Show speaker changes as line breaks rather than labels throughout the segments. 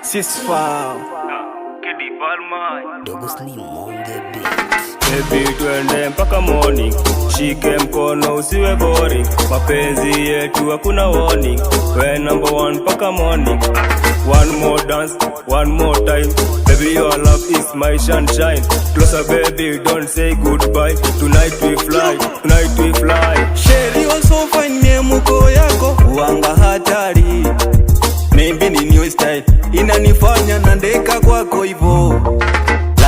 Sisfa
Kedi Palma
Dogo Slim on the beat.
Baby twende mpaka morning, shike mkono usiwe boring. Mapenzi yetu hakuna warning, we number one mpaka morning. One more dance, one more time, baby your love is my sunshine. Closer baby, don't say goodbye. Tonight we fly, tonight we fly.
Sheri also fine miemuko yako uanga hatari. Maybe ni new style inanifanya nandeka kwako hivo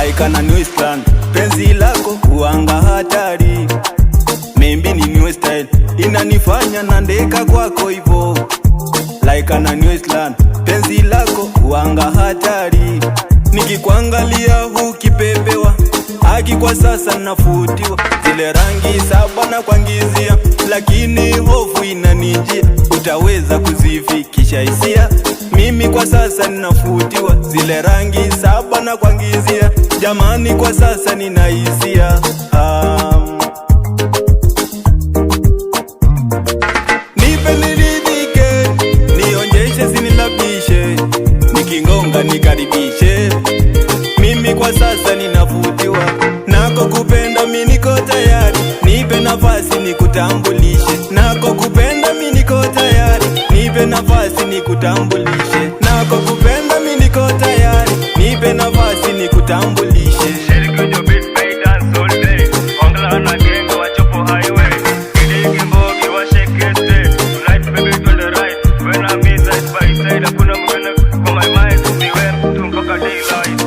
like ana new style. Penzi lako uanga hatari. Maybe ni new style inanifanya nandeka kwako hivo like ana new style. Penzi lako uanga hatari. Nikikuangalia ukipepewa haki kwa sasa nafutiwa. Zile rangi saba na kuangizia, lakini hofu inanijia. Utaweza kuzifikisha hisia? Mimi kwa sasa ninafutiwa. Zile rangi saba na kuangizia, jamani kwa sasa nina hisia. Nipe niridhike, nionjeshe sinilabishe, nikingonga nikaribishe. Mimi kwa sasa ninavutiwa, nako kupenda mimi niko tayari. Nipe nafasi nikutambulishe, nako kupenda mimi niko tayari. Nipe nafasi nikutambulishe, nako kupenda mimi niko tayari. Nipe nafasi nikutambulishe.
Sheri kujo beat pay dance all day, ongla na gengo wa chopo highway. Kidiki mbogi wa shake state, tonight baby to the right. When I'm inside by side, hakuna mwena kwa my mind. Niwe mtu mpaka daylight.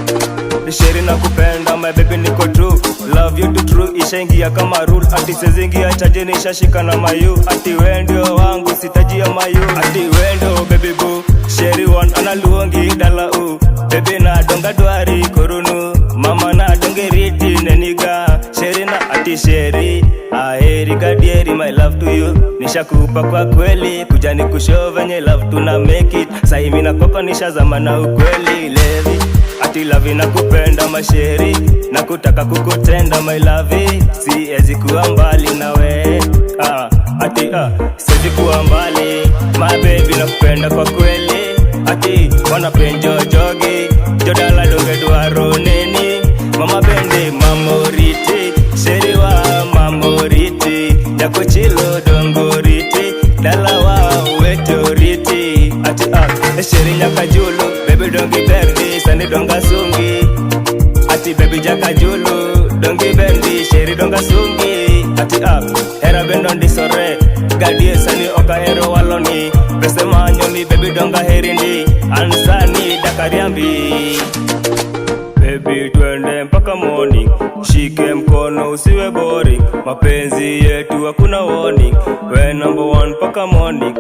Sheri nakupenda my baby niko true, love you to true ishaingia kama rule. Ati sezingia chaje nishashika na mayu, ati wendio wangu sitajia mayu, ati wendo baby boo. Sheri one analuongi dala u, baby na donga dwari korunu, mama na donge riti neniga. Sheri na ati Sheri aheri kadieri my love to you. Nishakupa kwa kweli, kuja ni kushow venye love tuna make it. Sahi mina kwako nishazama na ukweli levi. Ati love nakupenda masheri, nakutaka kukutenda my love. Siezi kuwa mbali nawe, siezi kuwa mbali my baby, nakupenda kwa kweli. Ati wanapenjo jogi, jodala donge duaro neni. Mama bende mamoriti, sheri wa mamoriti. Jako chilo dongoriti, dala wa wetoriti. Ati sheri nyaka julu, baby dongi berdi, sani donga sungi. Ati baby jaka julu, dongi bendi, sheri donga sungi. Ati hera bendondi sore, gadie sani oka hero waloni. Pese manyoni baby donga herindi, ansani dakariambi. Baby twende mpaka morning, shike mkono usiwe boring. Mapenzi yetu hakuna warning, we number one mpaka morning.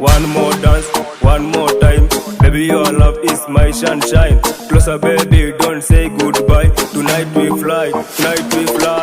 One more dance, one more time, baby your love is my sunshine. Closer baby, don't say goodbye. Tonight we fly, tonight we fly.